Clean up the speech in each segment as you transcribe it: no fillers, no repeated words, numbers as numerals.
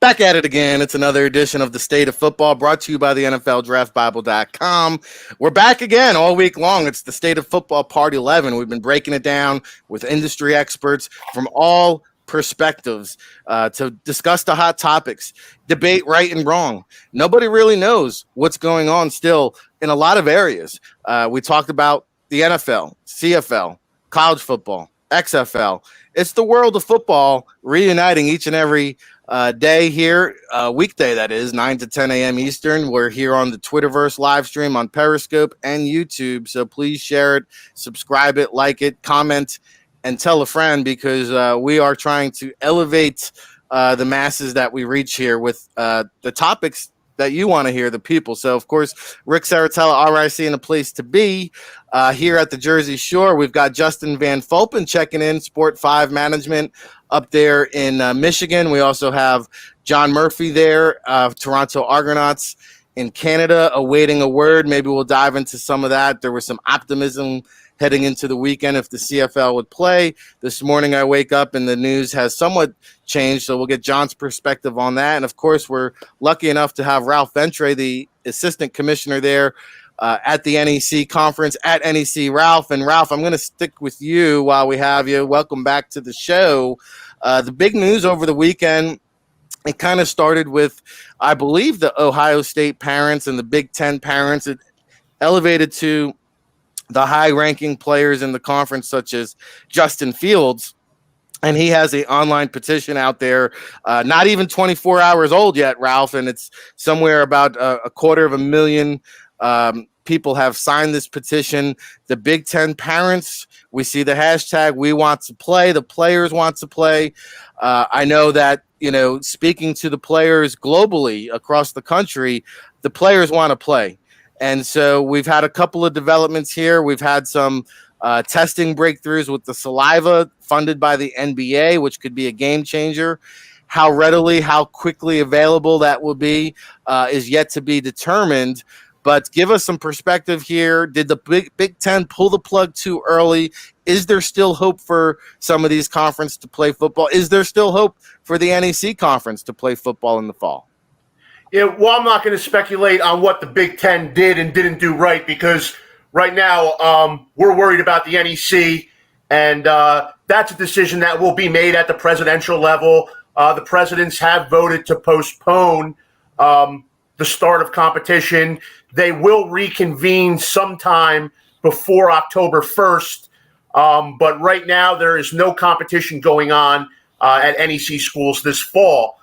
Back at it again. It's another edition of the State of Football brought to you by the NFLDraftBible.com. We're back again all week long. It's the State of Football Part 11. We've been breaking it down with industry experts from all perspectives to discuss the hot topics, debate right and wrong. Nobody really knows what's going on still in a lot of areas. We talked about the NFL, CFL, college football, XFL. It's the world of football reuniting each and every day here, weekday that is, 9 to 10 a.m. Eastern. We're here on the Twitterverse live stream on Periscope and YouTube. So please share it, subscribe it, like it, comment, and tell a friend because we are trying to elevate the masses that we reach here with the topics that you want to hear, the people. So, of course, Rick Saratella, RIC, in a place to be here at the Jersey Shore. We've got Justin Van Fulpen checking in, Sport 5 Management up there in Michigan. We also have John Murphy there, Toronto Argonauts in Canada, awaiting a word. Maybe we'll dive into some of that. There was some optimism heading into the weekend if the CFL would play. This morning I wake up and the news has somewhat changed, so we'll get John's perspective on that. And, of course, we're lucky enough to have Ralph Ventre, the assistant commissioner there at the NEC conference at NEC. Ralph, I'm going to stick with you while we have you. Welcome back to the show. The big news over the weekend, it kind of started with, I believe, the Ohio State parents and the Big Ten parents. It elevated to the high-ranking players in the conference, such as Justin Fields, and he has an online petition out there, not even 24 hours old yet, Ralph, and it's somewhere about a 250,000 people have signed this petition. The Big Ten parents, we see the hashtag, we want to play, the players want to play. I know that, speaking to the players globally across the country, the players want to play. And so we've had a couple of developments here. We've had some testing breakthroughs with the saliva funded by the NBA, which could be a game changer. How readily, how quickly available that will be is yet to be determined. But give us some perspective here. Did the Big Ten pull the plug too early? Is there still hope for some of these conferences to play football? Is there still hope for the NEC conference to play football in the fall? Yeah, well, I'm not going to speculate on what the Big Ten did and didn't do right because right now we're worried about the NEC, and that's a decision that will be made at the presidential level. The presidents have voted to postpone the start of competition. They will reconvene sometime before October 1st, but right now there is no competition going on at NEC schools this fall.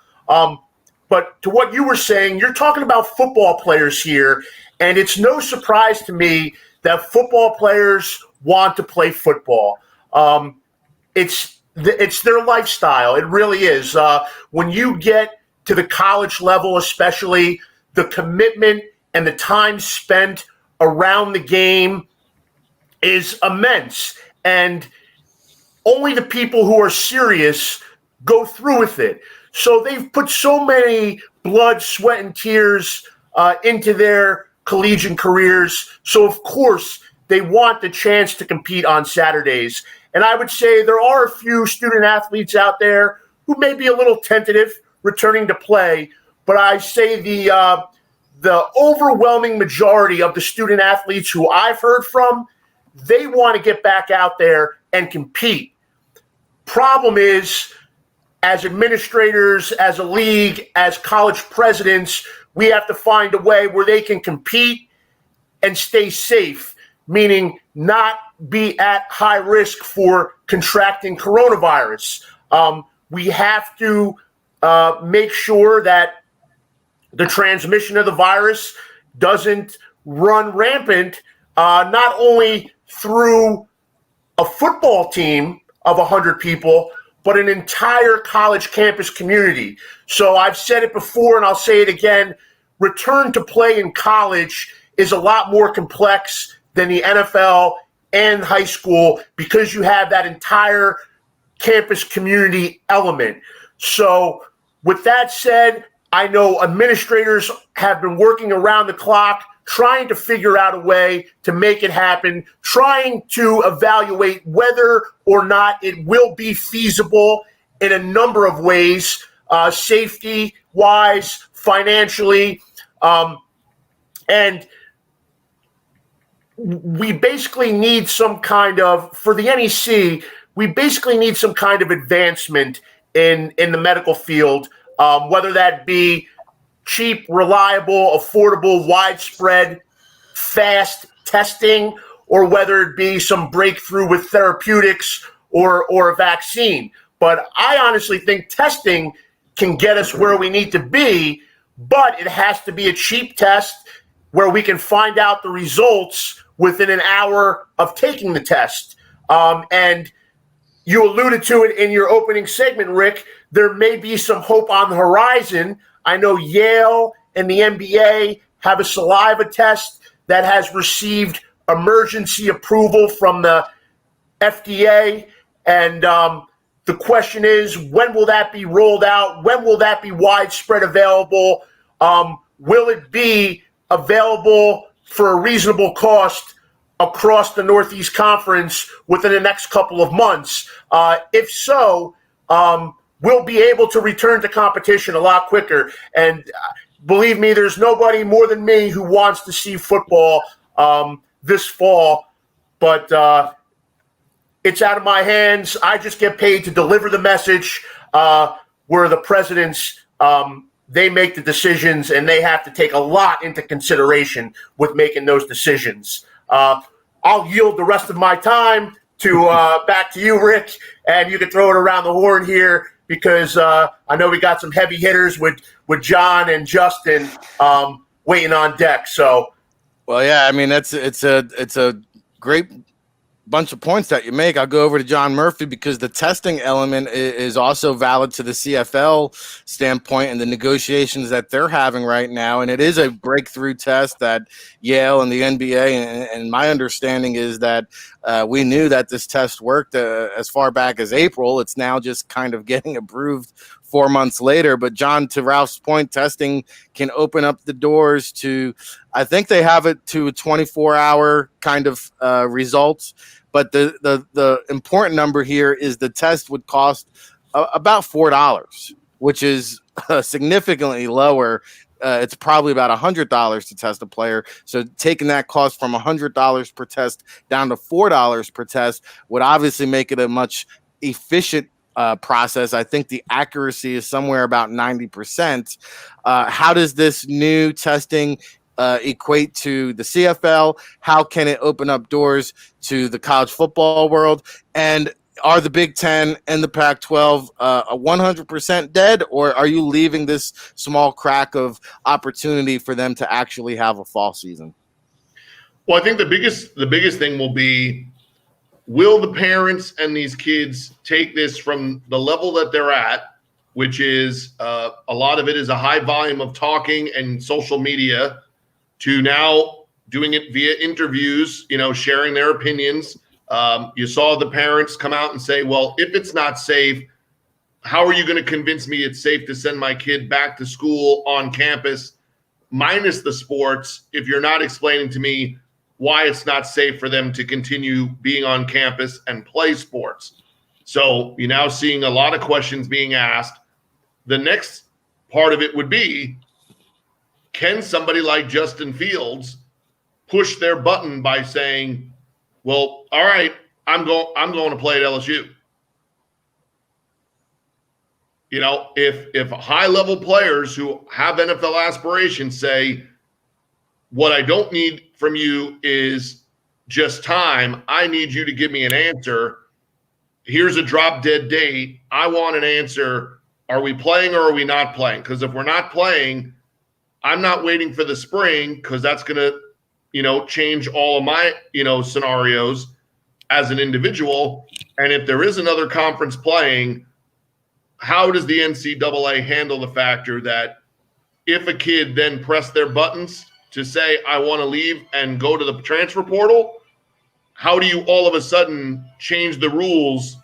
But to what you were saying, you're talking about football players here, and it's no surprise to me that football players want to play football. It's their lifestyle. It really is. When you get to the college level, especially, the commitment and the time spent around the game is immense. And only the people who are serious go through with it. So they've put so many blood, sweat, and tears into their collegiate careers. So, of course, they want the chance to compete on Saturdays. And I would say there are a few student athletes out there who may be a little tentative returning to play. But I say the overwhelming majority of the student athletes who I've heard from, they want to get back out there and compete. Problem is, as administrators, as a league, as college presidents, we have to find a way where they can compete and stay safe, meaning not be at high risk for contracting coronavirus. We have to make sure that the transmission of the virus doesn't run rampant, not only through a football team of 100 people, but an entire college campus community. So I've said it before and I'll say it again, return to play in college is a lot more complex than the NFL and high school because you have that entire campus community element. So with that said, I know administrators have been working around the clock trying to figure out a way to make it happen, trying to evaluate whether or not it will be feasible in a number of ways. safety wise, financially, and we basically need some kind of, for the NEC, we basically need some kind of advancement in the medical field, whether that be cheap, reliable, affordable, widespread, fast testing, or whether it be some breakthrough with therapeutics or a vaccine. But I honestly think testing can get us where we need to be, but it has to be a cheap test where we can find out the results within an hour of taking the test. And you alluded to it in your opening segment, Rick. There may be some hope on the horizon. I know Yale and the NBA have a saliva test that has received emergency approval from the FDA. And the question is, when will that be rolled out? When will that be widespread available? Will it be available for a reasonable cost across the Northeast Conference within the next couple of months? If so, we'll be able to return to competition a lot quicker. And believe me, there's nobody more than me who wants to see football this fall. But it's out of my hands. I just get paid to deliver the message, where the presidents, they make the decisions, and they have to take a lot into consideration with making those decisions. I'll yield the rest of my time to back to you, Rick, and you can throw it around the horn here, because I know we got some heavy hitters with John and Justin waiting on deck. So, well, yeah, I mean, it's a great bunch of points that you make. I'll go over to John Murphy, because the testing element is also valid to the CFL standpoint and the negotiations that they're having right now. And it is a breakthrough test that Yale and the NBA, and my understanding is that we knew that this test worked as far back as April. It's now just kind of getting approved 4 months later. But John, to Ralph's point, testing can open up the doors to, I think they have it to a 24-hour kind of results. But the important number here is the test would cost about $4, which is significantly lower. It's probably about $100 to test a player. So taking that cost from $100 per test down to $4 per test would obviously make it a much efficient process. I think the accuracy is somewhere about 90%. How does this new testing equate to the CFL? How can it open up doors to the college football world? And are the Big Ten and the Pac-12 a 100% dead, or are you leaving this small crack of opportunity for them to actually have a fall season? Well, I think the biggest thing will be, will the parents and these kids take this from the level that they're at, which is a lot of it is a high volume of talking and social media, to now doing it via interviews, sharing their opinions. You saw the parents come out and say, well, if it's not safe, how are you going to convince me it's safe to send my kid back to school on campus, minus the sports, if you're not explaining to me why it's not safe for them to continue being on campus and play sports? So you're now seeing a lot of questions being asked. The next part of it would be, can somebody like Justin Fields push their button by saying, well, all right, I'm going to play at LSU? If high-level players who have NFL aspirations say, what I don't need from you is just time, I need you to give me an answer. Here's a drop-dead date. I want an answer. Are we playing or are we not playing? Because if we're not playing, I'm not waiting for the spring, because that's going to, change all of my, scenarios as an individual. And if there is another conference playing, how does the NCAA handle the factor that if a kid then press their buttons to say, I want to leave and go to the transfer portal, how do you all of a sudden change the rules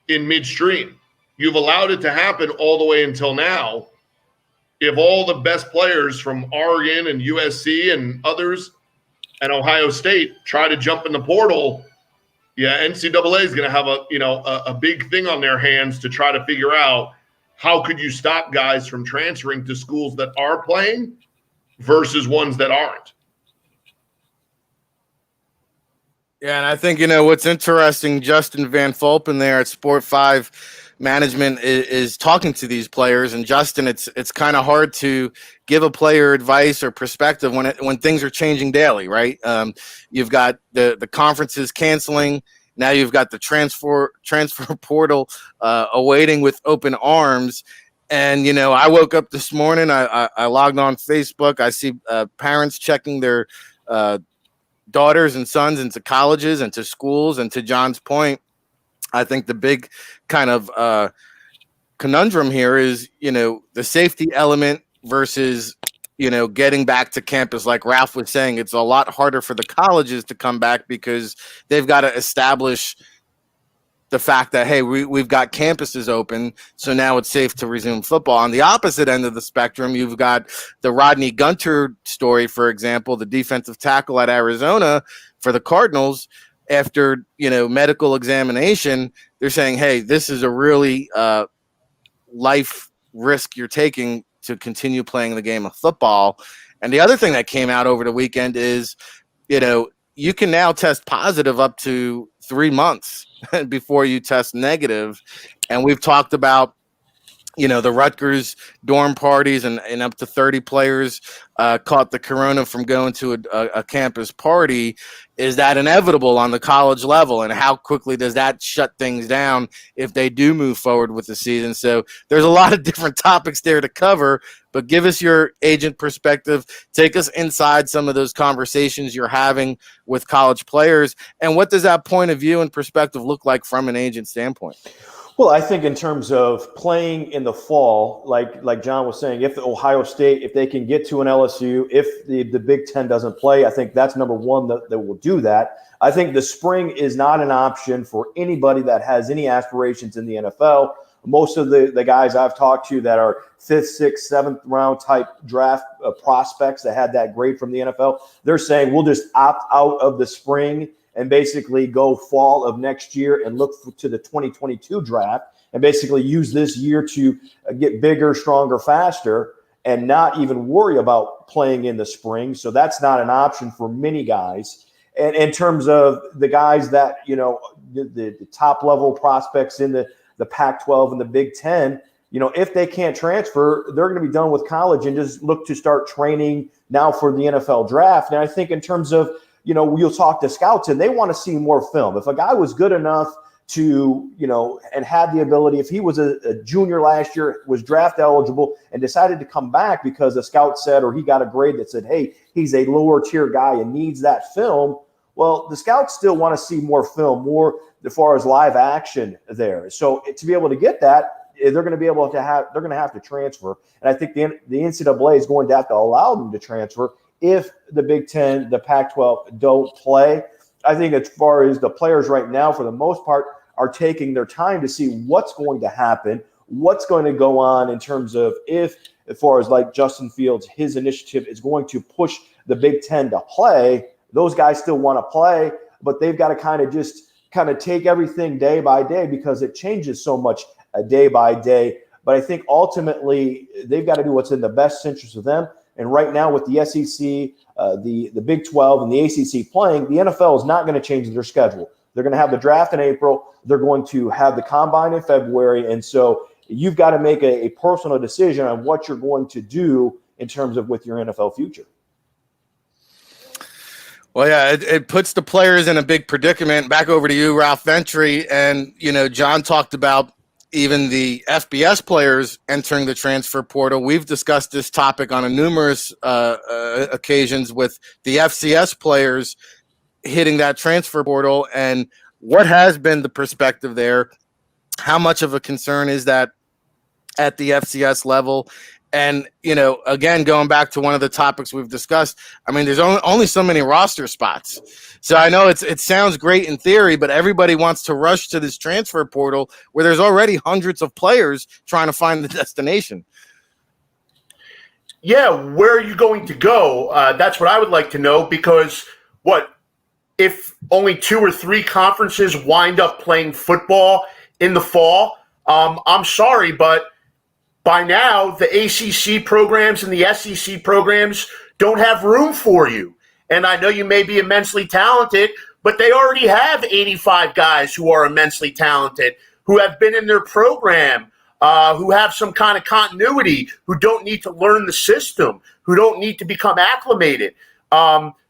in midstream? You've allowed it to happen all the way until now. If all the best players from Oregon and USC and others and Ohio State try to jump in the portal, NCAA is going to have a big thing on their hands to try to figure out, how could you stop guys from transferring to schools that are playing versus ones that aren't? Yeah, and I think, what's interesting, Justin Van Fulpen there at Sport 5 Management is talking to these players. And Justin, it's kind of hard to give a player advice or perspective when things are changing daily, right? You've got the conferences canceling. Now you've got the transfer portal awaiting with open arms. And, I woke up this morning, I logged on Facebook. I see parents checking their daughters and sons into colleges and to schools. And to John's point, I think the big kind of conundrum here is, the safety element versus, getting back to campus. Like Ralph was saying, it's a lot harder for the colleges to come back because they've got to establish the fact that, hey, we've got campuses open, so now it's safe to resume football. On the opposite end of the spectrum, you've got the Rodney Gunter story, for example, the defensive tackle at Arizona for the Cardinals. After, medical examination, they're saying, hey, this is a really life risk you're taking to continue playing the game of football. And the other thing that came out over the weekend is, you can now test positive up to 3 months before you test negative. And we've talked about, the Rutgers dorm parties and up to 30 players caught the corona from going to a campus party. Is that inevitable on the college level? And how quickly does that shut things down if they do move forward with the season? So there's a lot of different topics there to cover, but give us your agent perspective. Take us inside some of those conversations you're having with college players. And what does that point of view and perspective look like from an agent standpoint? Well, I think in terms of playing in the fall, like John was saying, if Ohio State, if they can get to an LSU, if the Big Ten doesn't play, I think that's number one that will do that. I think the spring is not an option for anybody that has any aspirations in the NFL. Most of the guys I've talked to that are 5th, 6th, 7th round type draft prospects that had that grade from the NFL, they're saying we'll just opt out of the spring and basically go fall of next year and look to the 2022 draft and basically use this year to get bigger, stronger, faster, and not even worry about playing in the spring. So that's not an option for many guys. And in terms of the guys that, the top level prospects in the Pac-12 and the Big Ten, if they can't transfer, they're going to be done with college and just look to start training now for the NFL draft. And I think in terms of, we'll talk to scouts and they want to see more film. If a guy was good enough to, and had the ability, if he was a junior last year, was draft eligible and decided to come back because a scout said, or he got a grade that said, hey, he's a lower tier guy and needs that film. Well, the scouts still want to see more film, more as far as live action there. So to be able to get that, they're going to have to transfer. And I think the NCAA is going to have to allow them to transfer if the Big Ten, the Pac-12 don't play. I think as far as the players right now, for the most part, are taking their time to see what's going to happen, what's going to go on in terms of as far as like Justin Fields, his initiative is going to push the Big Ten to play. Those guys still want to play, but they've got to kind of take everything day by day because it changes so much day by day. But I think ultimately they've got to do what's in the best interest of them. And right now with the SEC, the Big 12 and the ACC playing, the NFL is not going to change their schedule. They're going to have the draft in April. They're going to have the combine in February. And so you've got to make a personal decision on what you're going to do in terms of with your NFL future. Well, yeah, it puts the players in a big predicament. Back over to you, Ralph Ventry. And, John talked about even the FBS players entering the transfer portal. We've discussed this topic on numerous occasions with the FCS players hitting that transfer portal. And what has been the perspective there? How much of a concern is that at the FCS level? And, again, going back to one of the topics we've discussed, I mean, there's only so many roster spots. So I know it sounds great in theory, but everybody wants to rush to this transfer portal where there's already hundreds of players trying to find the destination. Yeah, where are you going to go? That's what I would like to know because if only 2 or 3 conferences wind up playing football in the fall? I'm sorry, but by now, the ACC programs and the SEC programs don't have room for you. And I know you may be immensely talented, but they already have 85 guys who are immensely talented, who have been in their program, who have some kind of continuity, who don't need to learn the system, who don't need to become acclimated.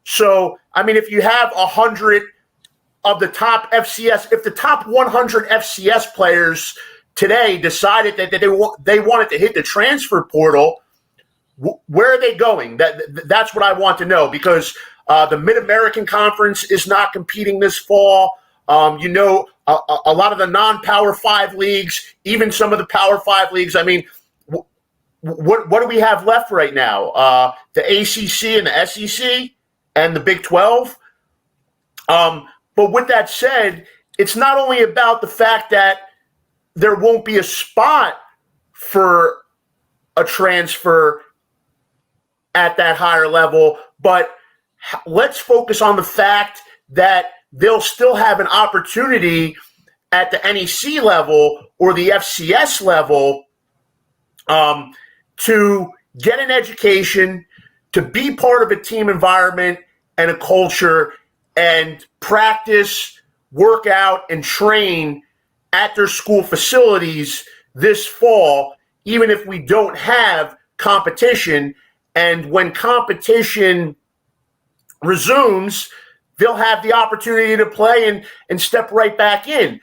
So, I mean, if you have 100 of the top FCS, if the top 100 FCS players today decided that they wanted to hit the transfer portal, where are they going? That's what I want to know, because the Mid-American Conference is not competing this fall. A lot of the non-Power 5 leagues, even some of the Power 5 leagues, I mean, what do we have left right now? The ACC and the SEC and the Big 12. But with that said, it's not only about the fact that there won't be a spot for a transfer at that higher level, but let's focus on the fact that they'll still have an opportunity at the NEC level or the FCS level to get an education, to be part of a team environment and a culture, and practice, work out, and train at their school facilities this fall, even if we don't have competition. And when competition resumes, they'll have the opportunity to play and step right back in.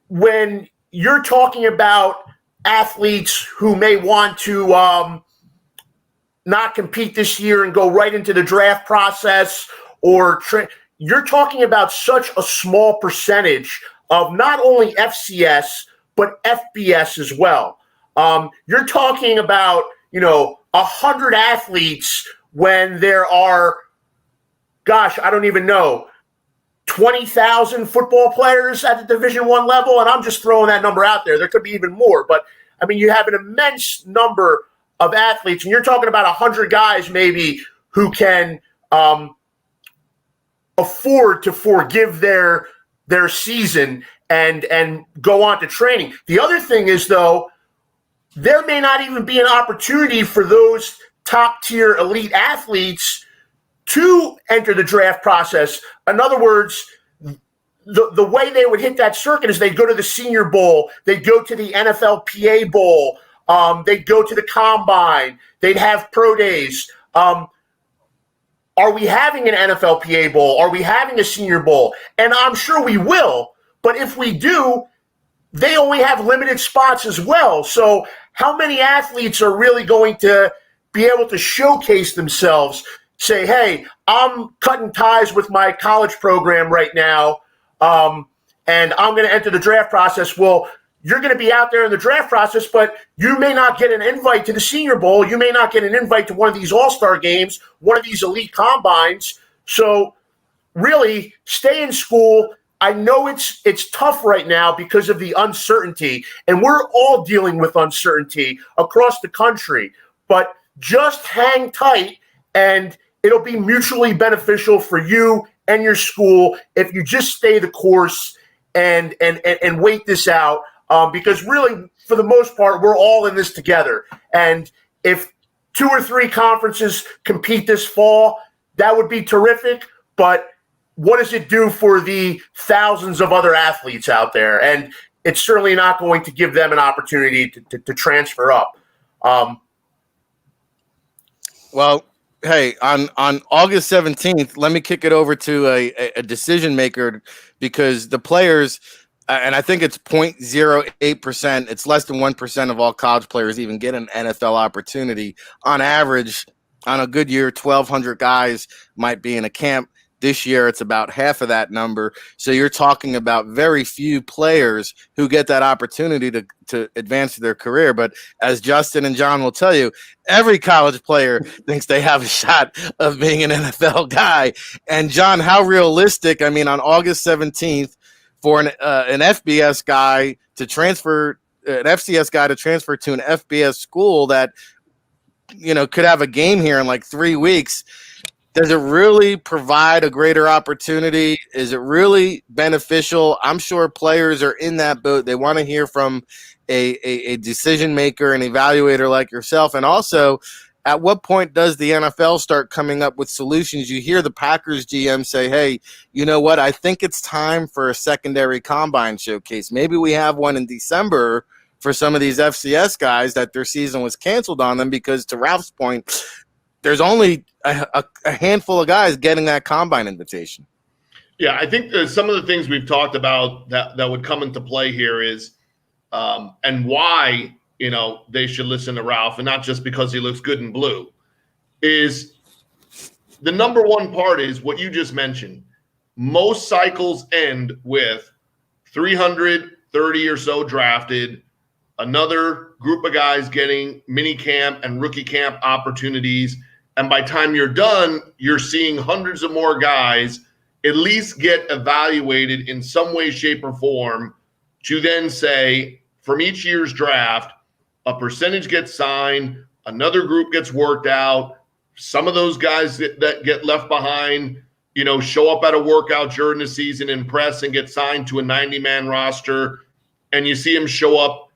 When you're talking about athletes who may want to not compete this year and go right into the draft process, or you're talking about such a small percentage of not only FCS, but FBS as well. You're talking about, 100 athletes when there are, I don't even know, 20,000 football players at the Division I level, and I'm just throwing that number out there. There could be even more, but I mean, you have an immense number of athletes, and you're talking about 100 guys maybe who can afford to forgive their season and go on to training. The other thing is, though, there may not even be an opportunity for those top-tier elite athletes to enter the draft process. In other words, the way they would hit that circuit is they'd go to the Senior Bowl, they'd go to the NFLPA Bowl, they'd go to the Combine, they'd have pro days. Are we having an NFLPA Bowl? Are we having a Senior Bowl? And I'm sure we will, but if we do, they only have limited spots as well. So how many athletes are really going to be able to showcase themselves, say, hey, I'm cutting ties with my college program right now, and I'm going to enter the draft process? Well, you're going to be out there in the draft process, but you may not get an invite to the Senior Bowl. You may not get an invite to one of these all-star games, one of these elite combines. So really, stay in school. I know it's tough right now because of the uncertainty, and we're all dealing with uncertainty across the country. But just hang tight, and it'll be mutually beneficial for you and your school if you just stay the course and wait this out. Because really, for the most part, we're all in this together. And if 2 or 3 conferences compete this fall, that would be terrific. But what does it do for the thousands of other athletes out there? And it's certainly not going to give them an opportunity to transfer up. Well, hey, on August 17th, let me kick it over to a decision maker, because the players, and I think it's 0.08%, it's less than 1% of all college players even get an NFL opportunity. On average, on a good year, 1,200 guys might be in a camp. This year, it's about half of that number. So you're talking about very few players who get that opportunity to advance their career. But as Justin and John will tell you, every college player thinks they have a shot of being an NFL guy. And John, how realistic, I mean, on August 17th, for an FBS guy to transfer, an FCS guy to transfer to an FBS school that, could have a game here in like 3 weeks, Does it really provide a greater opportunity? Is it really beneficial? I'm sure players are in that boat. They want to hear from a decision maker, an evaluator like yourself. And also, at what point does the NFL start coming up with solutions? You hear the Packers GM say, hey, you know what? I think it's time for a secondary combine showcase. Maybe we have one in December for some of these FCS guys that their season was canceled on them because, to Ralph's point, there's only a handful of guys getting that combine invitation. Yeah, I think some of the things we've talked about that would come into play here is and why, they should listen to Ralph, and not just because he looks good in blue, is the number one part is what you just mentioned. Most cycles end with 330 or so drafted, another group of guys getting mini camp and rookie camp opportunities. And by the time you're done, you're seeing hundreds of more guys at least get evaluated in some way, shape, or form to then say, from each year's draft, a percentage gets signed, another group gets worked out. Some of those guys that get left behind, show up at a workout during the season, impress, and get signed to a 90-man roster. And you see them show up,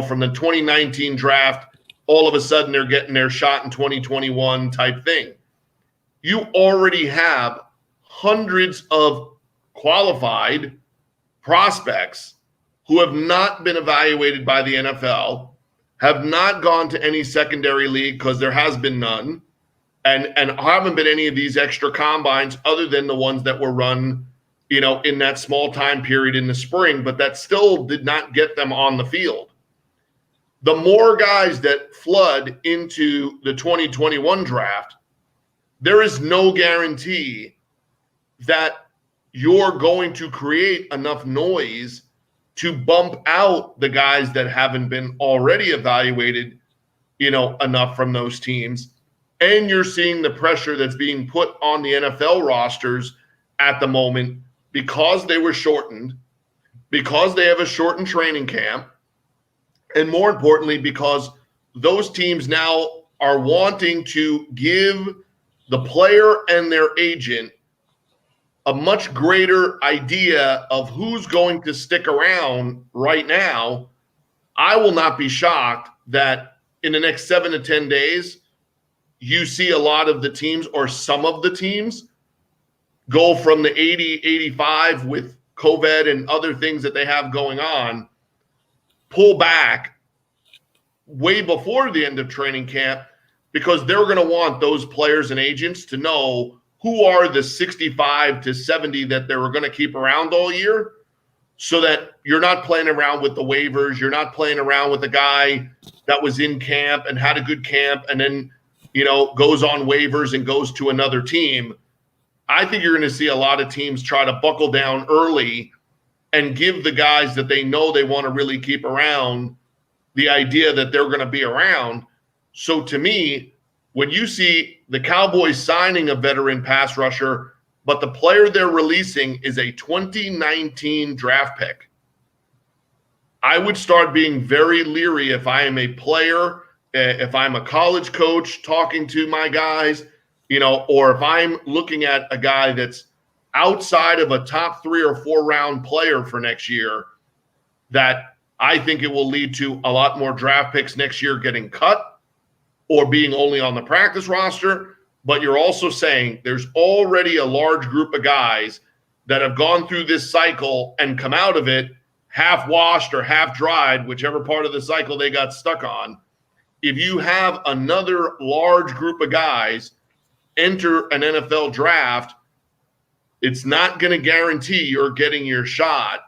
from the 2019 draft, all of a sudden they're getting their shot in 2021 type thing. You already have hundreds of qualified prospects who have not been evaluated by the NFL, have not gone to any secondary league because there has been none, and haven't been any of these extra combines other than the ones that were run, in that small time period in the spring, but that still did not get them on the field. The more guys that flood into the 2021 draft, there is no guarantee that you're going to create enough noise to bump out the guys that haven't been already evaluated, enough from those teams. And you're seeing the pressure that's being put on the NFL rosters at the moment because they were shortened, because they have a shortened training camp, and more importantly, because those teams now are wanting to give the player and their agent a much greater idea of who's going to stick around right now. I will not be shocked that in the next 7 to 10 days, you see a lot of the teams or some of the teams go from the 80, 85 with COVID and other things that they have going on, pull back way before the end of training camp, because they're going to want those players and agents to know who are the 65 to 70 that they were going to keep around all year, so that you're not playing around with the waivers. You're not playing around with a guy that was in camp and had a good camp and then, goes on waivers and goes to another team. I think you're going to see a lot of teams try to buckle down early and give the guys that they know they want to really keep around the idea that they're going to be around. So to me, when you see the Cowboys signing a veteran pass rusher, but the player they're releasing is a 2019 draft pick, I would start being very leery if I am a player, if I'm a college coach talking to my guys, or if I'm looking at a guy that's outside of a top 3 or 4 round player for next year, that I think it will lead to a lot more draft picks next year getting cut or being only on the practice roster. But you're also saying there's already a large group of guys that have gone through this cycle and come out of it half washed or half dried, whichever part of the cycle they got stuck on. If you have another large group of guys enter an NFL draft, it's not going to guarantee you're getting your shot.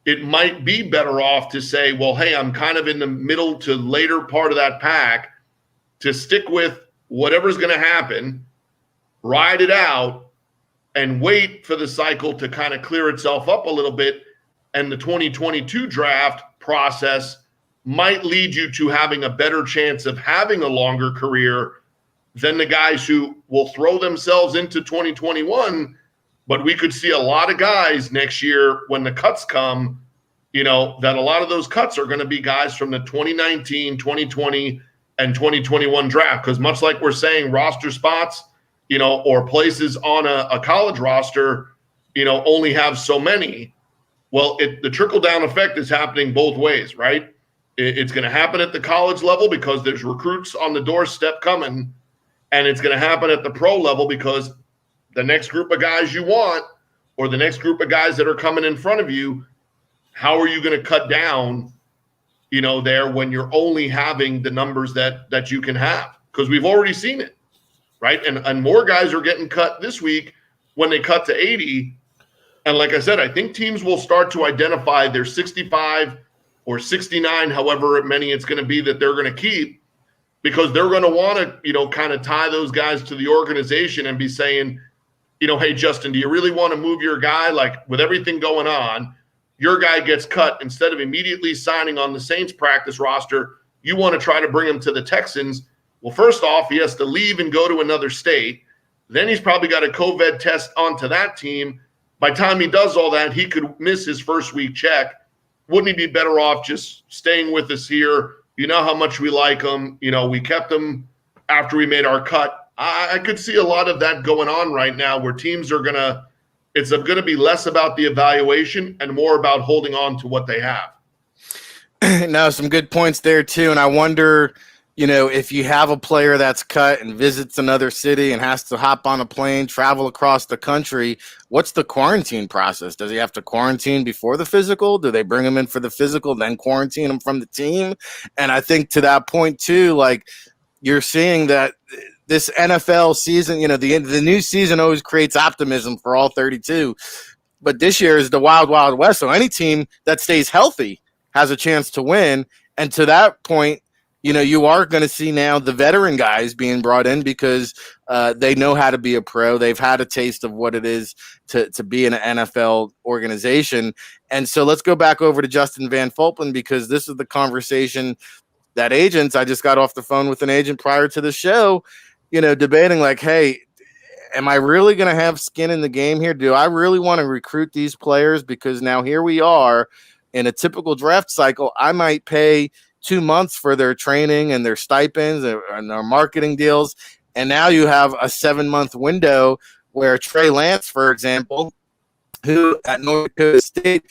It might be better off to say, well, hey, I'm kind of in the middle to later part of that pack, to stick with whatever's going to happen, ride it out, and wait for the cycle to kind of clear itself up a little bit. And the 2022 draft process might lead you to having a better chance of having a longer career than the guys who will throw themselves into 2021. But we could see a lot of guys next year when the cuts come, that a lot of those cuts are going to be guys from the 2019, 2020, and 2021 draft. Because much like we're saying roster spots, or places on a college roster, only have so many. Well, the trickle-down effect is happening both ways, right? It's going to happen at the college level because there's recruits on the doorstep coming, and it's going to happen at the pro level because the next group of guys you want or the next group of guys that are coming in front of you, how are you going to cut down, there when you're only having the numbers that you can have? Because we've already seen it, right? And more guys are getting cut this week when they cut to 80. And like I said, I think teams will start to identify their 65 or 69, however many it's going to be that they're going to keep, because they're going to want to, kind of tie those guys to the organization and be saying, hey, Justin, do you really want to move your guy? Like, with everything going on, your guy gets cut. Instead of immediately signing on the Saints practice roster, you want to try to bring him to the Texans. Well, first off, he has to leave and go to another state. Then he's probably got a COVID test onto that team. By the time he does all that, he could miss his first week check. Wouldn't he be better off just staying with us here? You know how much we like him. We kept him after we made our cut. I could see a lot of that going on right now where teams are it's going to be less about the evaluation and more about holding on to what they have. Now, some good points there too. And I wonder, if you have a player that's cut and visits another city and has to hop on a plane, travel across the country, what's the quarantine process? Does he have to quarantine before the physical? Do they bring him in for the physical, then quarantine him from the team? And I think to that point too, like, you're seeing that this NFL season, the new season always creates optimism for all 32. But this year is the wild, wild west. So any team that stays healthy has a chance to win. And to that point, you are going to see now the veteran guys being brought in because they know how to be a pro. They've had a taste of what it is to be in an NFL organization. And so let's go back over to Justin Van Fulpen, because this is the conversation that agents, I just got off the phone with an agent prior to the show, debating like, hey, am I really going to have skin in the game here? Do I really want to recruit these players? Because now here we are in a typical draft cycle. I might pay 2 months for their training and their stipends and their marketing deals. And now you have a 7-month window where Trey Lance, for example, who at North Dakota State,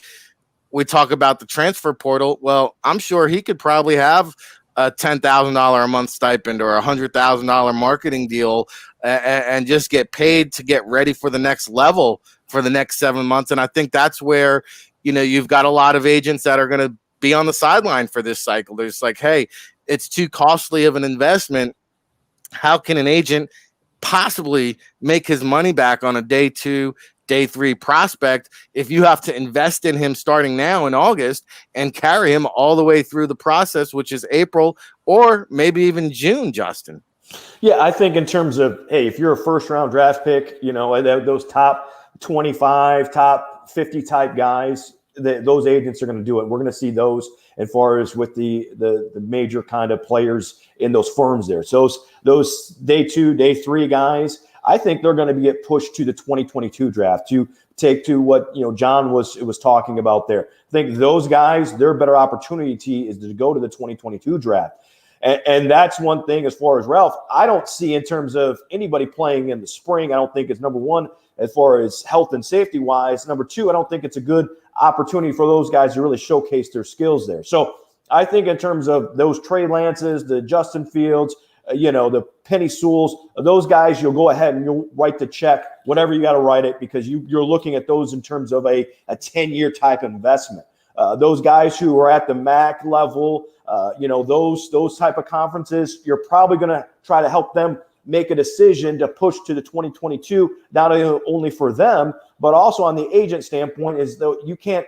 we talk about the transfer portal. Well, I'm sure he could probably have a $10,000 a month stipend or a $100,000 marketing deal and just get paid to get ready for the next level for the next 7 months. And I think that's where, you've got a lot of agents that are going to be on the sideline for this cycle. They're just like, hey, it's too costly of an investment. How can an agent possibly make his money back on a day 2, day 3 prospect if you have to invest in him starting now in August and carry him all the way through the process, which is April or maybe even June, Justin? Yeah, I think in terms of, hey, if you're a first-round draft pick, those top 25, top 50 type guys, those agents are going to do it. We're going to see those as far as with the major kind of players in those firms there. So those day 2, day 3 guys, I think they're going to get pushed to the 2022 draft to take to what John was talking about there. I think those guys, their better opportunity is to go to the 2022 draft. And that's one thing as far as Ralph, I don't see in terms of anybody playing in the spring. I don't think it's number one as far as health and safety wise. Number two, I don't think it's a good opportunity for those guys to really showcase their skills there. So I think in terms of those Trey Lances, the Justin Fields, the Penny Sewells, those guys, you'll go ahead and you'll write the check, whatever you got to write it, because you're looking at those in terms of a 10-year type investment. Those guys who are at the MAC level, those type of conferences, you're probably going to try to help them make a decision to push to the 2022, not only for them, but also on the agent standpoint, is though you can't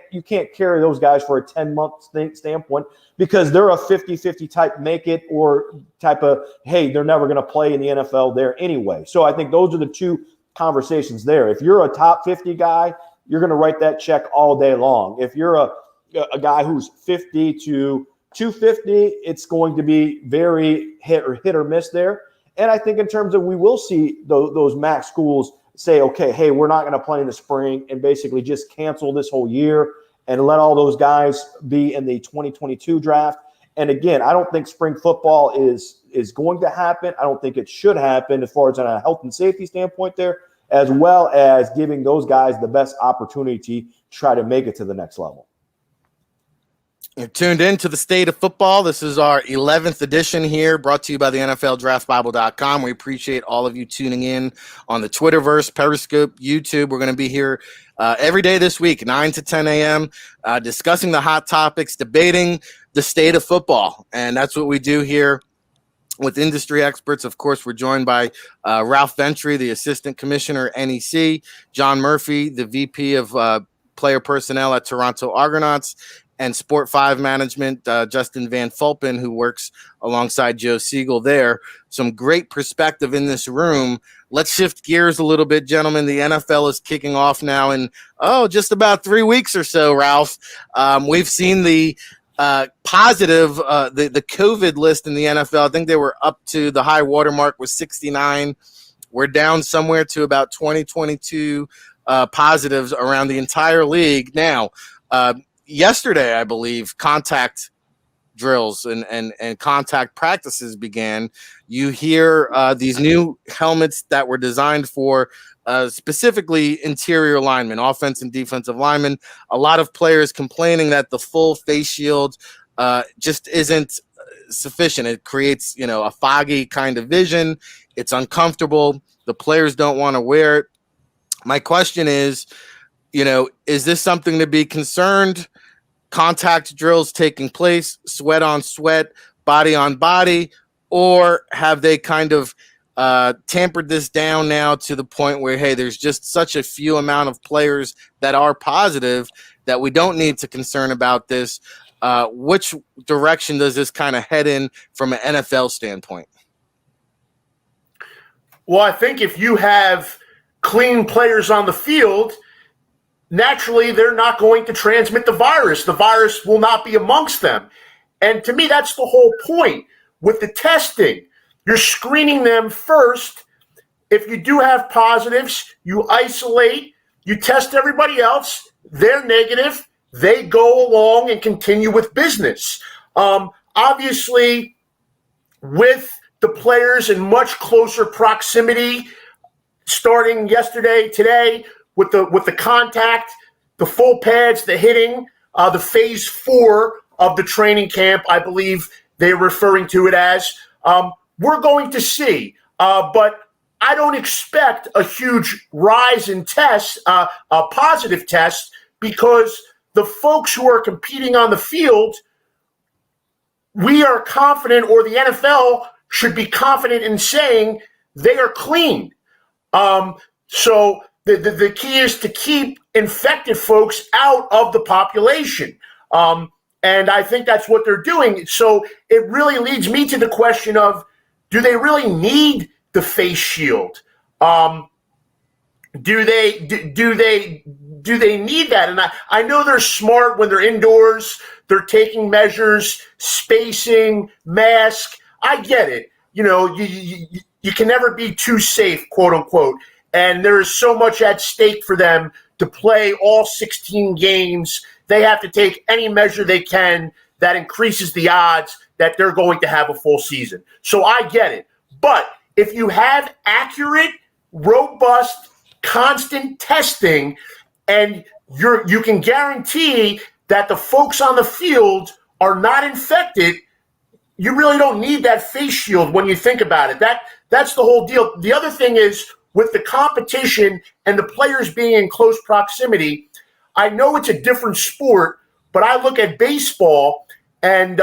carry those guys for a 10-month standpoint because they're a 50-50 type make it or type of, hey, they're never going to play in the NFL there anyway. So I think those are the two conversations there. If you're a top 50 guy, you're going to write that check all day long. If you're a guy who's 50 to 250, it's going to be very hit or miss there. And I think in terms of we will see those MAC schools say, okay, hey, we're not going to play in the spring and basically just cancel this whole year and let all those guys be in the 2022 draft. And again, I don't think spring football is going to happen. I don't think it should happen as far as on a health and safety standpoint there, as well as giving those guys the best opportunity to try to make it to the next level. You're tuned in to the State of Football. This is our 11th edition here, brought to you by the NFLDraftBible.com. We appreciate all of you tuning in on the Twitterverse, Periscope, YouTube. We're going to be here every day this week, 9 to 10 a.m., discussing the hot topics, debating the state of football. And that's what we do here with industry experts. Of course, we're joined by Ralph Ventry, the Assistant Commissioner, NEC, John Murphy, the VP of Player Personnel at Toronto Argonauts, and Sport 5 Management, Justin Van Fulpen, who works alongside Joe Siegel there. Some great perspective in this room. Let's shift gears a little bit, gentlemen. The NFL is kicking off now in, just about 3 weeks or so, Ralph. We've seen the positive, the COVID list in the NFL. I think they were up to the high watermark was 69. We're down somewhere to about 2022 positives around the entire league. Now, yesterday, I believe, contact drills and contact practices began. You hear these new helmets that were designed for specifically interior linemen, offense and defensive linemen. A lot of players complaining that the full face shield just isn't sufficient. It creates, a foggy kind of vision. It's uncomfortable. The players don't want to wear it. My question is, is this something to be concerned? Contact drills taking place, sweat on sweat, body on body, or have they kind of tampered this down now to the point where, hey, there's just such a few amount of players that are positive that we don't need to concern about this? Which direction does this kind of head in from an NFL standpoint? Well, I think if you have clean players on the field, naturally, they're not going to transmit the virus. The virus will not be amongst them. And to me, that's the whole point. With the testing, you're screening them first. If you do have positives, you isolate, you test everybody else. They're negative. They go along and continue with business. Obviously, with the players in much closer proximity, starting yesterday, today, with the contact, the full pads, the hitting, the phase 4 of the training camp, I believe they're referring to it as. We're going to see, but I don't expect a huge rise in tests, positive tests, because the folks who are competing on the field, we are confident, or the NFL should be confident in saying they are clean. So the key is to keep infected folks out of the population. And I think that's what they're doing. So it really leads me to the question of, do they really need the face shield? Do they need that? And I know they're smart when they're indoors. They're taking measures, spacing, mask. I get it. You can never be too safe, quote unquote. And there is so much at stake for them to play all 16 games. They have to take any measure they can that increases the odds that they're going to have a full season. So I get it. But if you have accurate, robust, constant testing, and you can guarantee that the folks on the field are not infected, you really don't need that face shield when you think about it. That's the whole deal. The other thing is, with the competition and the players being in close proximity, I know it's a different sport, but I look at baseball, and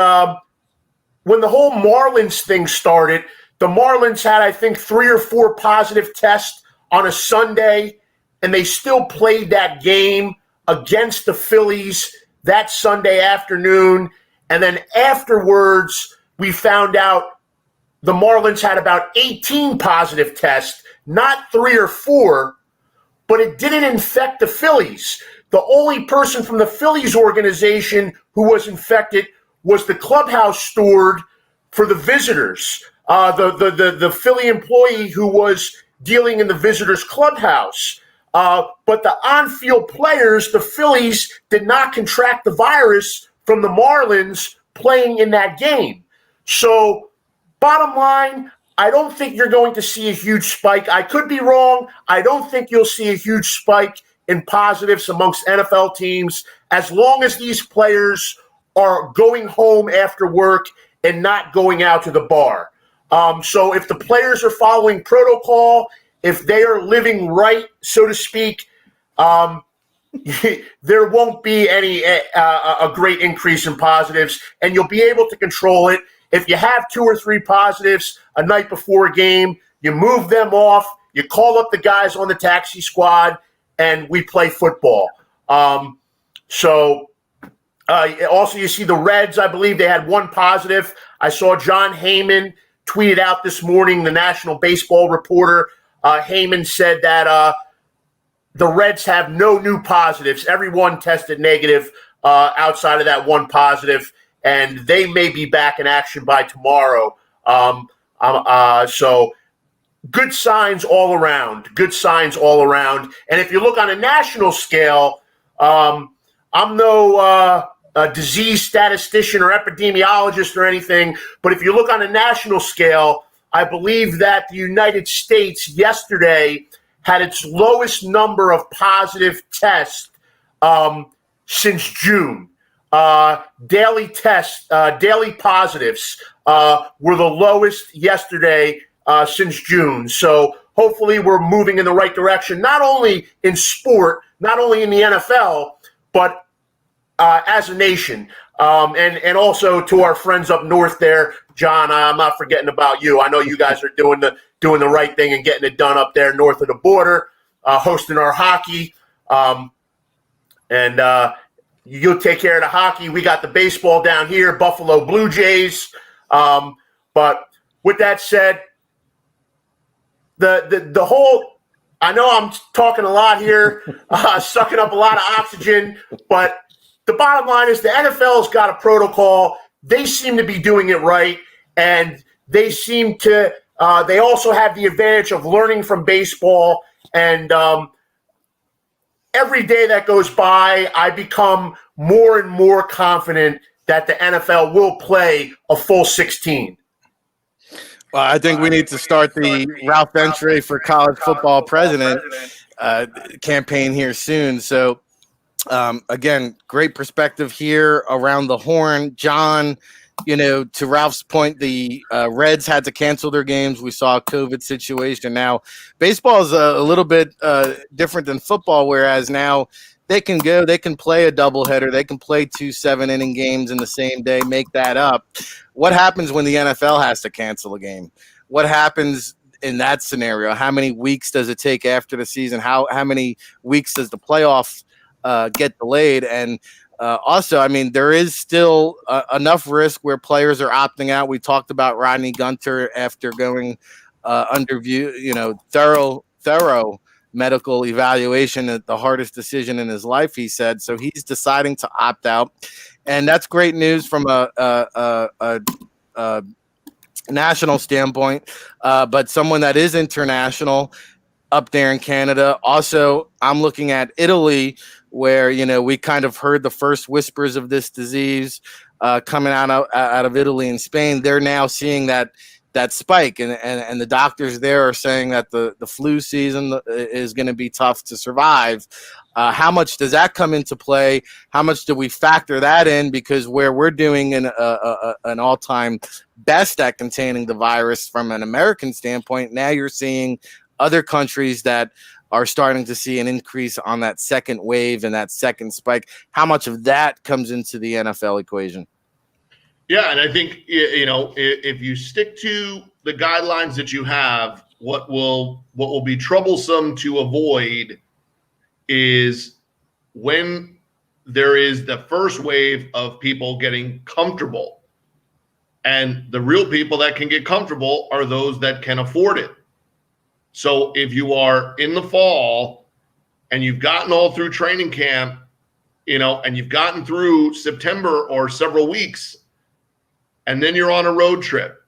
when the whole Marlins thing started, the Marlins had, I think, 3 or 4 positive tests on a Sunday, and they still played that game against the Phillies that Sunday afternoon. And then afterwards, we found out the Marlins had about 18 positive tests, not 3 or 4, but it didn't infect the Phillies. The only person from the Phillies organization who was infected was the clubhouse steward for the visitors, the Philly employee who was dealing in the visitors' clubhouse. But the on-field players, the Phillies, did not contract the virus from the Marlins playing in that game. So bottom line, I don't think you're going to see a huge spike. I could be wrong. I don't think you'll see a huge spike in positives amongst NFL teams as long as these players are going home after work and not going out to the bar. So if the players are following protocol, if they are living right, so to speak, there won't be a great increase in positives, and you'll be able to control it. If you have 2 or 3 positives a night before a game, you move them off, you call up the guys on the taxi squad, and we play football. Also, you see the Reds, I believe they had 1 positive. I saw John Heyman tweeted out this morning, the National Baseball Reporter. Heyman said that the Reds have no new positives. Everyone tested negative outside of that 1 positive, and they may be back in action by tomorrow. So good signs all around. Good signs all around. And if you look on a national scale, I'm no disease statistician or epidemiologist or anything, but if you look on a national scale, I believe that the United States yesterday had its lowest number of positive tests since June. Daily positives were the lowest yesterday since June. So hopefully we're moving in the right direction, not only in sport, not only in the NFL, but as a nation. And also to our friends up north there, John, I'm not forgetting about you. I know you guys are doing the right thing and getting it done up there north of the border, hosting our hockey. And you'll take care of the hockey. We got the baseball down here, Buffalo Blue Jays. But with that said, the whole – I know I'm talking a lot here, sucking up a lot of oxygen, but the bottom line is the NFL's got a protocol. They seem to be doing it right, and they seem to they also have the advantage of learning from baseball. And every day that goes by, I become more and more confident that the NFL will play a full 16. Well, I think we need to start the Ralph Entry for college football president campaign here soon. So, again, great perspective here around the horn. John, to Ralph's point, the Reds had to cancel their games. We saw a COVID situation. Now, baseball is a little bit different than football, whereas now they can play a doubleheader. They can play 2 7-inning games in the same day, make that up. What happens when the NFL has to cancel a game? What happens in that scenario? How many weeks does it take after the season? How many weeks does the playoffs get delayed? And also, I mean, there is still enough risk where players are opting out. We talked about Rodney Gunter after going under thorough medical evaluation, the hardest decision in his life, he said. So he's deciding to opt out, and that's great news from a national standpoint. But someone that is international up there in Canada. Also, I'm looking at Italy, where we kind of heard the first whispers of this disease coming out of Italy and Spain. They're now seeing that spike, and the doctors there are saying that the flu season is going to be tough to survive. How much does that come into play? How much do we factor that in? Because where we're doing an all-time best at containing the virus from an American standpoint, now you're seeing other countries that are starting to see an increase on that second wave and that second spike. How much of that comes into the NFL equation? Yeah, and I think, if you stick to the guidelines that you have, what will be troublesome to avoid is when there is the first wave of people getting comfortable. And the real people that can get comfortable are those that can afford it. So if you are in the fall and you've gotten all through training camp, and you've gotten through September or several weeks, and then you're on a road trip,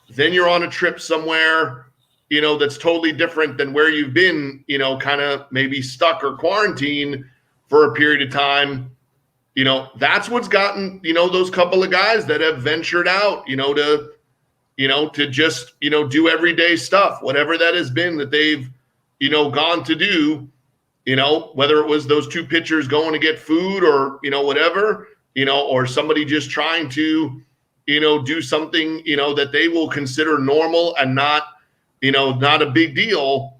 then you're on a trip somewhere, that's totally different than where you've been, kind of maybe stuck or quarantined for a period of time. That's what's gotten, those couple of guys that have ventured out, to just, do everyday stuff, whatever that has been that they've, gone to do, whether it was those two pitchers going to get food or, whatever, or somebody just trying to, do something, that they will consider normal and not, not a big deal.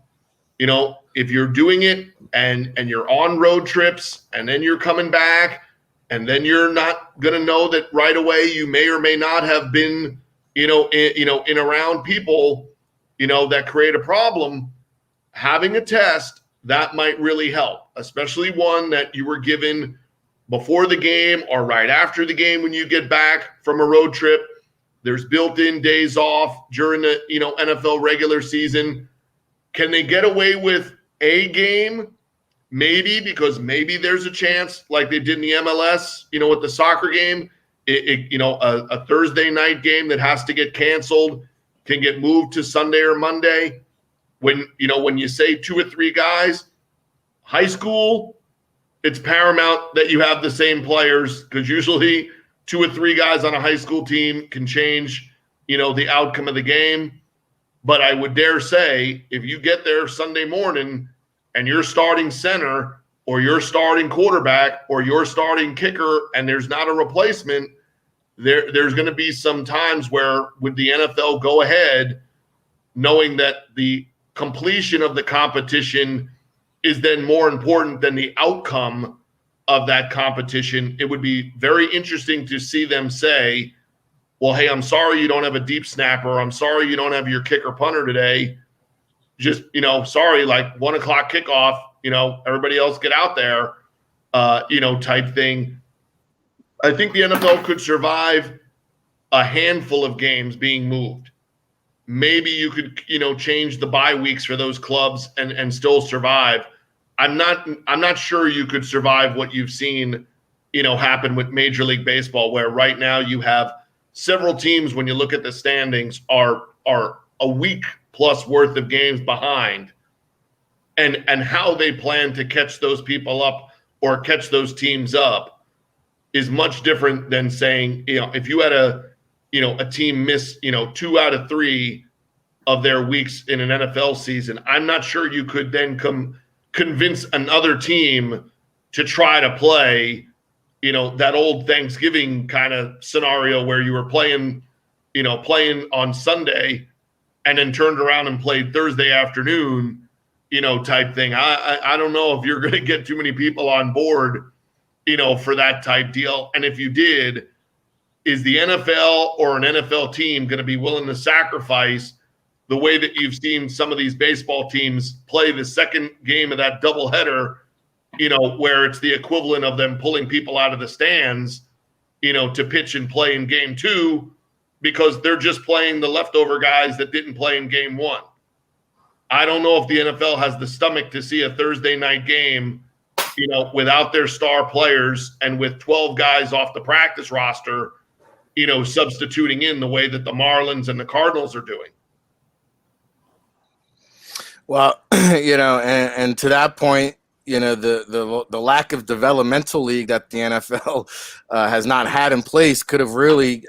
If you're doing it and you're on road trips and then you're coming back and then you're not going to know that right away you may or may not have been, in around people, that create a problem, having a test that might really help, especially one that you were given before the game or right after the game when you get back from a road trip. There's built-in days off during the, NFL regular season. Can they get away with a game? Maybe, because maybe there's a chance like they did in the MLS, with the soccer game, a Thursday night game that has to get canceled can get moved to Sunday or Monday. When you say 2 or 3 guys, high school, it's paramount that you have the same players, because usually 2 or 3 guys on a high school team can change, the outcome of the game. But I would dare say if you get there Sunday morning and you're starting center or you're starting quarterback or you're starting kicker and there's not a replacement, there's going to be some times where would the NFL go ahead knowing that the completion of the competition is then more important than the outcome of that competition. It would be very interesting to see them say, well, hey, I'm sorry you don't have a deep snapper. I'm sorry you don't have your kicker punter today. Just, sorry, like 1 o'clock kickoff, everybody else get out there, type thing. I think the NFL could survive a handful of games being moved. Maybe you could, change the bye weeks for those clubs and still survive. I'm not sure you could survive what you've seen, happen with Major League Baseball, where right now you have several teams, when you look at the standings, are a week plus worth of games behind, and how they plan to catch those people up or catch those teams up is much different than saying, if you had a team miss, 2 out of 3 of their weeks in an NFL season, I'm not sure you could then convince another team to try to play, that old Thanksgiving kind of scenario where you were playing on Sunday and then turned around and played Thursday afternoon, type thing. I don't know if you're going to get too many people on board, for that type deal. And if you did, is the NFL or an NFL team going to be willing to sacrifice the way that you've seen some of these baseball teams play the second game of that doubleheader, where it's the equivalent of them pulling people out of the stands, to pitch and play in game 2 because they're just playing the leftover guys that didn't play in game 1. I don't know if the NFL has the stomach to see a Thursday night game, without their star players and with 12 guys off the practice roster, substituting in the way that the Marlins and the Cardinals are doing. Well, and to that point, the lack of developmental league that the NFL has not had in place could have really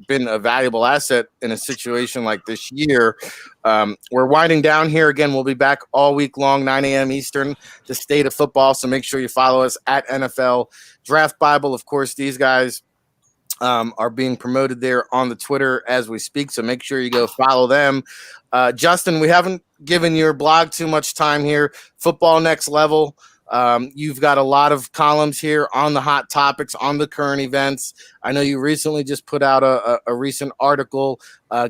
been a valuable asset in a situation like this year. We're winding down here. Again, we'll be back all week long, 9 a.m. Eastern, the state of football. So make sure you follow us at NFL Draft Bible. Of course, these guys are being promoted there on the Twitter as we speak. So make sure you go follow them. Justin, we haven't given your blog too much time here. Football Next Level. You've got a lot of columns here on the hot topics, on the current events. I know you recently just put out a recent article.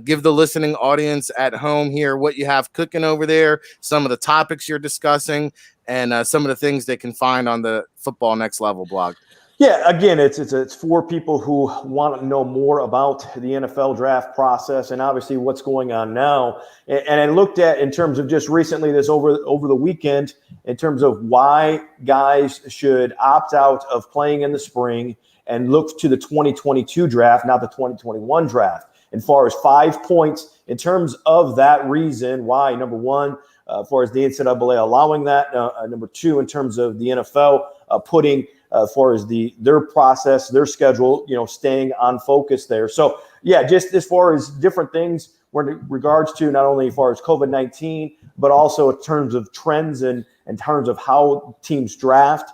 Give the listening audience at home here what you have cooking over there, some of the topics you're discussing, and some of the things they can find on the Football Next Level blog. Yeah, again, it's for people who want to know more about the NFL draft process and obviously what's going on now. And I looked at, in terms of just recently, this over the weekend, in terms of why guys should opt out of playing in the spring and look to the 2022 draft, not the 2021 draft. And far as 5 points in terms of that reason why, number one, as far as the NCAA allowing that, number two, in terms of the NFL putting as far as their process, their schedule, staying on focus there. So yeah, just as far as different things in regards to not only as far as COVID-19, but also in terms of trends and in terms of how teams draft,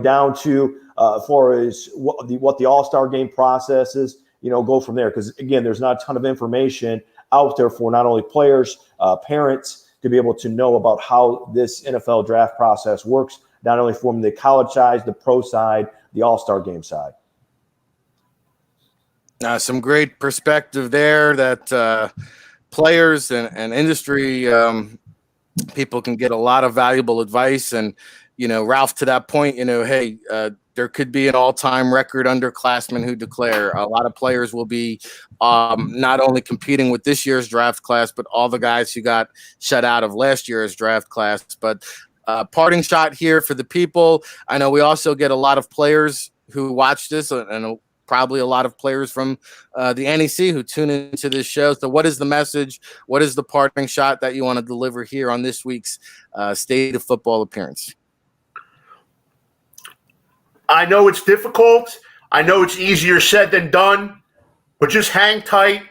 down to as far as what the All-Star game process is, go from there. Because again, there's not a ton of information out there for not only players, parents to be able to know about how this NFL draft process works, not only from the college side, the pro side, the All-Star game side. Some great perspective there that players and industry people can get a lot of valuable advice. And, Ralph, to that point, hey, there could be an all-time record underclassmen who declare. A lot of players will be not only competing with this year's draft class, but all the guys who got shut out of last year's draft class. But parting shot here for the people. I know we also get a lot of players who watch this and probably a lot of players from the NEC who tune into this show. So what is the message? What is the parting shot that you want to deliver here on this week's State of Football appearance? I know it's difficult. I know it's easier said than done, but just hang tight,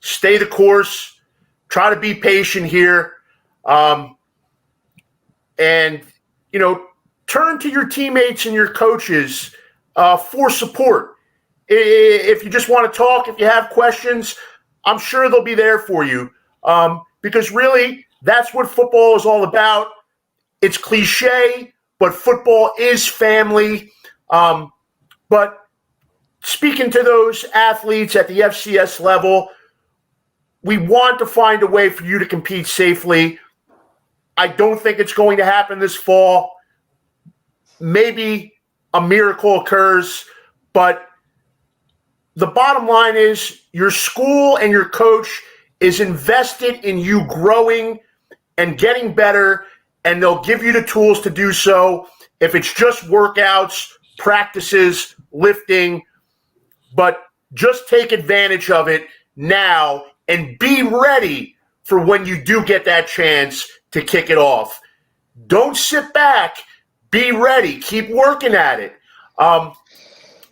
stay the course, try to be patient here, and, turn to your teammates and your coaches for support. If you just want to talk, if you have questions, I'm sure they'll be there for you, because really that's what football is all about. It's cliche, but football is family. But speaking to those athletes at the FCS level, we want to find a way for you to compete safely. I don't think it's going to happen this fall. Maybe a miracle occurs, but the bottom line is your school and your coach is invested in you growing and getting better, and they'll give you the tools to do so. If it's just workouts, practices, lifting, but just take advantage of it now and be ready for when you do get that chance to kick it off. Don't sit back. Be ready. Keep working at it.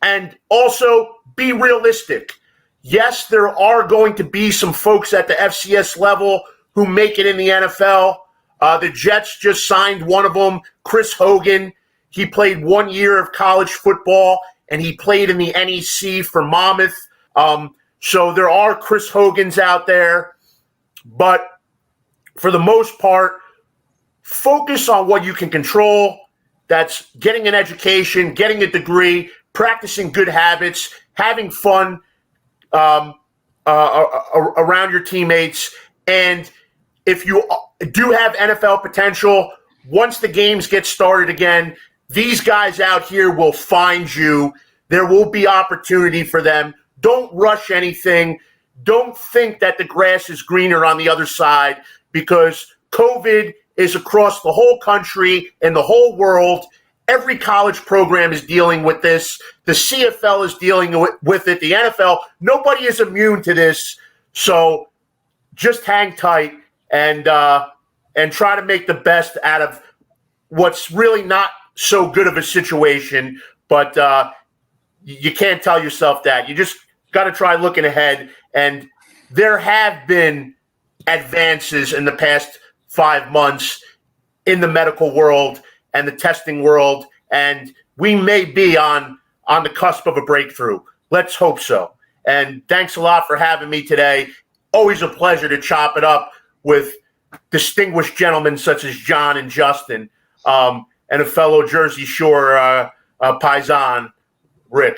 And also be realistic. Yes, there are going to be some folks at the FCS level who make it in the NFL. The Jets just signed one of them, Chris Hogan. He played 1 year of college football, and he played in the NEC for Monmouth. So there are Chris Hogans out there. But for the most part, focus on what you can control. That's getting an education, getting a degree, practicing good habits, having fun around your teammates. And if you do have NFL potential, once the games get started again, these guys out here will find you. There will be opportunity for them. Don't rush anything. Don't think that the grass is greener on the other side, because COVID is across the whole country and the whole world. Every college program is dealing with this. The CFL is dealing with it. The NFL, nobody is immune to this. So just hang tight and try to make the best out of what's really not so good of a situation. But you can't tell yourself that. You just got to try looking ahead. And there have been advances in the past 5 months in the medical world and the testing world, and we may be on the cusp of a breakthrough. Let's hope so. And thanks a lot for having me today. Always a pleasure to chop it up with distinguished gentlemen such as John and Justin, and a fellow Jersey Shore paisan, Rick.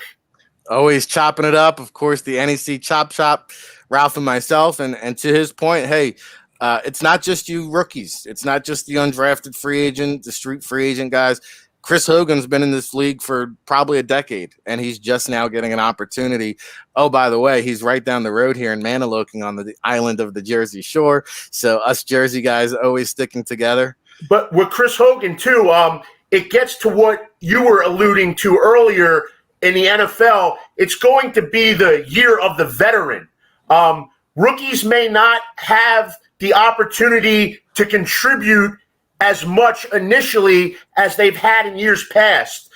Always chopping it up. Of course, the NEC Chop Shop, Ralph and myself. And to his point, hey, it's not just you rookies. It's not just the undrafted free agent, the street free agent guys. Chris Hogan's been in this league for probably a decade, and he's just now getting an opportunity. Oh, by the way, he's right down the road here in Maniloking on the island of the Jersey Shore. So us Jersey guys always sticking together. But with Chris Hogan, too, it gets to what you were alluding to earlier in the NFL. It's going to be the year of the veteran. Rookies may not have the opportunity to contribute as much initially as they've had in years past.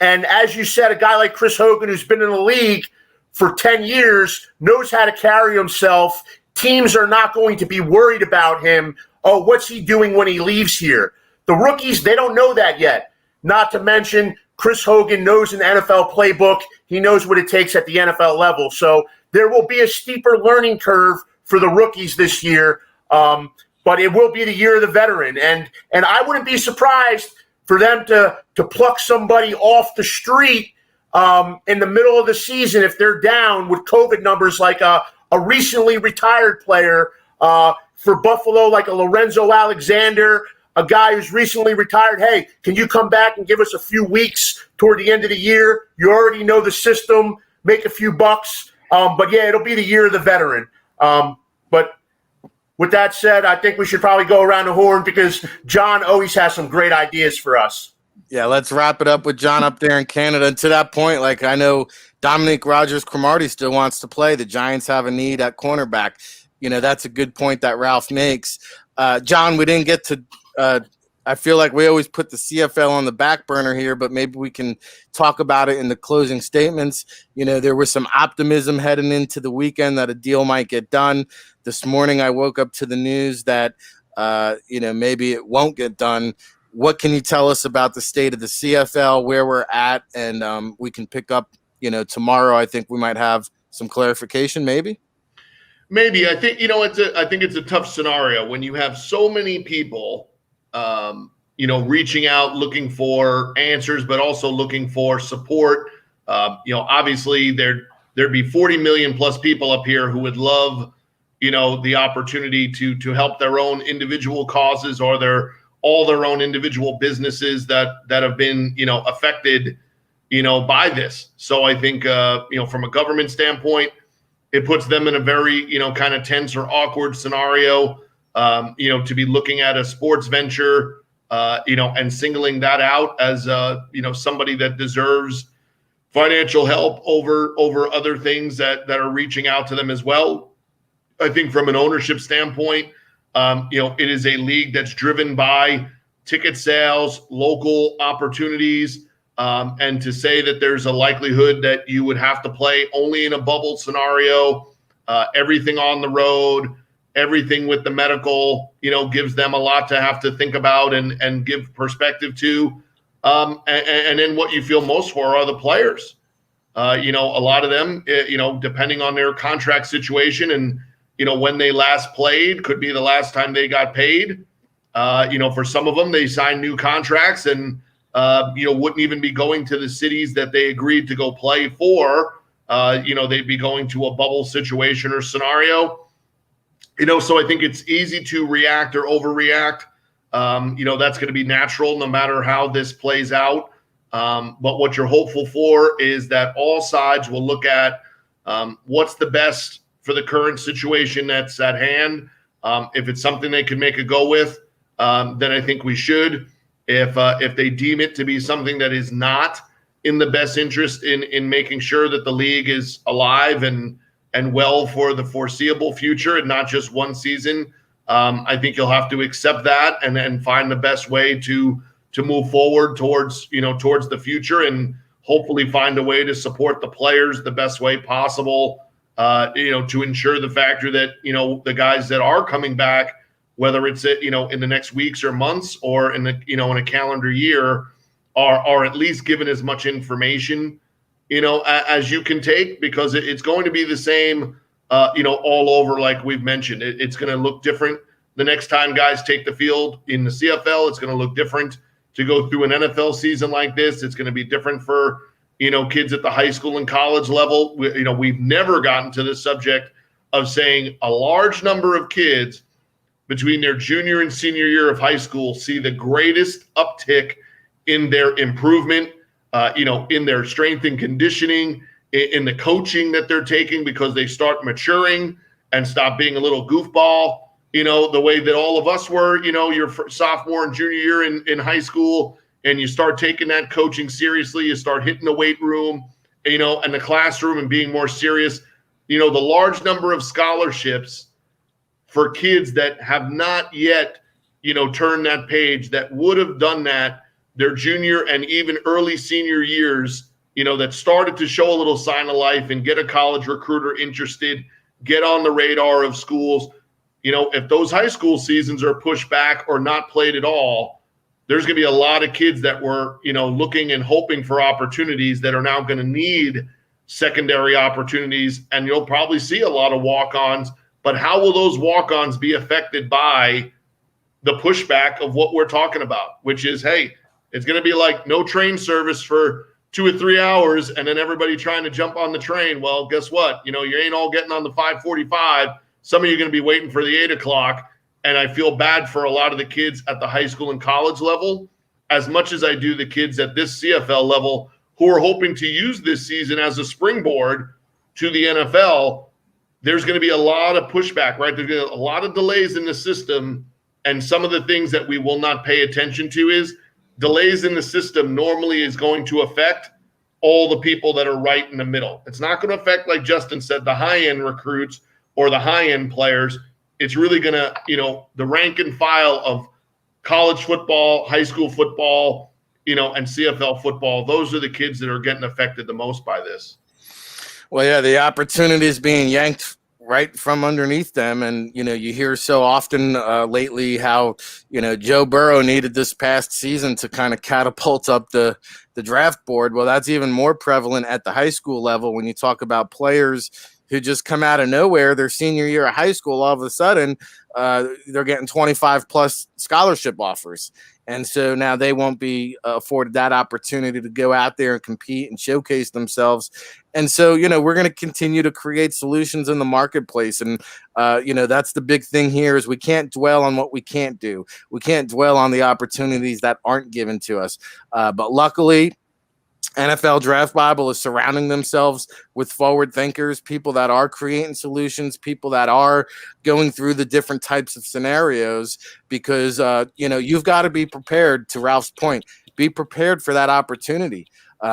And as you said, a guy like Chris Hogan, who's been in the league for 10 years, knows how to carry himself. Teams are not going to be worried about him. Oh, what's he doing when he leaves here? The rookies, they don't know that yet. Not to mention, Chris Hogan knows an NFL playbook. He knows what it takes at the NFL level. So there will be a steeper learning curve for the rookies this year, but it will be the year of the veteran. And I wouldn't be surprised for them to pluck somebody off the street in the middle of the season if they're down with COVID numbers, like a recently retired player for Buffalo, like a Lorenzo Alexander, a guy who's recently retired. Hey, can you come back and give us a few weeks toward the end of the year? You already know the system, make a few bucks. But yeah, it'll be the year of the veteran. But with that said, I think we should probably go around the horn because John always has some great ideas for us. Yeah, let's wrap it up with John up there in Canada. And to that point, like, I know Dominique Rodgers-Cromartie still wants to play. The Giants have a need at cornerback. You know, that's a good point that Ralph makes. John, we didn't get to I feel like we always put the CFL on the back burner here, but maybe we can talk about it in the closing statements. You know, there was some optimism heading into the weekend that a deal might get done. This morning I woke up to the news that, maybe it won't get done. What can you tell us about the state of the CFL, where we're at, and we can pick up, tomorrow. I think we might have some clarification, maybe. Maybe. I think, I think it's a tough scenario when you have so many people, reaching out, looking for answers, but also looking for support. Obviously there'd be 40 million plus people up here who would love, the opportunity to help their own individual causes or all their own individual businesses that have been, affected, by this. So I think, from a government standpoint, it puts them in a very, kind of tense or awkward scenario, to be looking at a sports venture, and singling that out as, somebody that deserves financial help over other things that are reaching out to them as well. I think from an ownership standpoint, it is a league that's driven by ticket sales, local opportunities, and to say that there's a likelihood that you would have to play only in a bubble scenario, everything on the road, everything with the medical, gives them a lot to have to think about and give perspective to. And then what you feel most for are the players. A lot of them, depending on their contract situation and, when they last played, could be the last time they got paid. For some of them, they signed new contracts and, wouldn't even be going to the cities that they agreed to go play for. They'd be going to a bubble situation or scenario. So I think it's easy to react or overreact. That's going to be natural no matter how this plays out. But what you're hopeful for is that all sides will look at what's the best for the current situation that's at hand. If it's something they can make a go with, then I think we should. If they deem it to be something that is not in the best interest in making sure that the league is alive and well for the foreseeable future and not just one season, I think you'll have to accept that and find the best way to move forward towards the future and hopefully find a way to support the players the best way possible, to ensure the factor that, the guys that are coming back, whether it's, in the next weeks or months or in the, in a calendar year, are at least given as much information, as you can take, because it's going to be the same, all over, like we've mentioned. It's going to look different the next time guys take the field in the CFL. It's going to look different to go through an NFL season like this. It's going to be different for, kids at the high school and college level. We've never gotten to the subject of saying a large number of kids between their junior and senior year of high school see the greatest uptick in their improvement, in their strength and conditioning, in the coaching that they're taking, because they start maturing and stop being a little goofball, the way that all of us were, your sophomore and junior year in high school, and you start taking that coaching seriously, you start hitting the weight room, and the classroom and being more serious. The large number of scholarships for kids that have not yet, turned that page, that would have done that their junior and even early senior years, that started to show a little sign of life and get a college recruiter interested, get on the radar of schools. If those high school seasons are pushed back or not played at all, there's going to be a lot of kids that were, looking and hoping for opportunities that are now going to need secondary opportunities. And you'll probably see a lot of walk-ons, but how will those walk-ons be affected by the pushback of what we're talking about, which is, hey, it's going to be like no train service for 2 or 3 hours and then everybody trying to jump on the train. Well, guess what? You ain't all getting on the 5:45. Some of you are going to be waiting for the 8 o'clock. And I feel bad for a lot of the kids at the high school and college level, as much as I do the kids at this CFL level who are hoping to use this season as a springboard to the NFL. There's going to be a lot of pushback, right? There's going to be a lot of delays in the system. And some of the things that we will not pay attention to is delays in the system normally is going to affect all the people that are right in the middle. It's not going to affect, like Justin said, the high-end recruits or the high-end players. It's really going to, the rank and file of college football, high school football, and CFL football. Those are the kids that are getting affected the most by this. Well, yeah, the opportunity is being yanked right from underneath them. And, you hear so often lately how, Joe Burrow needed this past season to kind of catapult up the draft board. Well, that's even more prevalent at the high school level when you talk about players who just come out of nowhere their senior year of high school. All of a sudden, they're getting 25 plus scholarship offers. And so now they won't be afforded that opportunity to go out there and compete and showcase themselves. And so, we're going to continue to create solutions in the marketplace. And, that's the big thing here is we can't dwell on what we can't do. We can't dwell on the opportunities that aren't given to us. But luckily, NFL Draft Bible is surrounding themselves with forward thinkers, people that are creating solutions, people that are going through the different types of scenarios, because, you've got to be prepared. To Ralph's point, be prepared for that opportunity.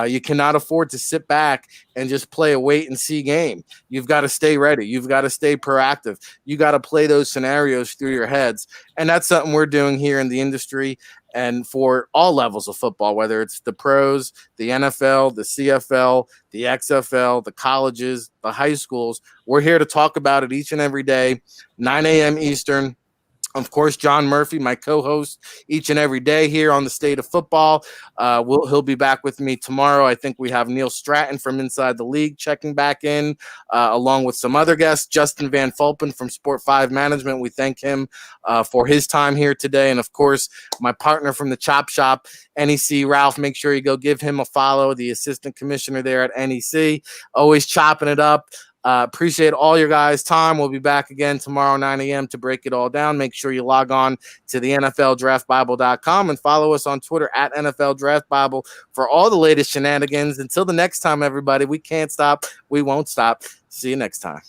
You cannot afford to sit back and just play a wait and see game. You've got to stay ready. You've got to stay proactive. You got to play those scenarios through your heads. And that's something we're doing here in the industry and for all levels of football, whether it's the pros, the NFL, the CFL, the XFL, the colleges, the high schools. We're here to talk about it each and every day, 9 a.m. Eastern. Of course, John Murphy, my co-host, each and every day here on the State of Football. He'll be back with me tomorrow. I think we have Neil Stratton from Inside the League checking back in, along with some other guests. Justin Van Fulpen from Sport 5 Management. We thank him for his time here today. And, of course, my partner from the Chop Shop, NEC, Ralph. Make sure you go give him a follow, the assistant commissioner there at NEC. Always chopping it up. Appreciate all your guys' time. We'll be back again tomorrow, 9 a.m. to break it all down. Make sure you log on to the NFLDraftBible.com and follow us on Twitter at NFL Draft Bible for all the latest shenanigans. Until the next time, everybody, we can't stop. We won't stop. See you next time.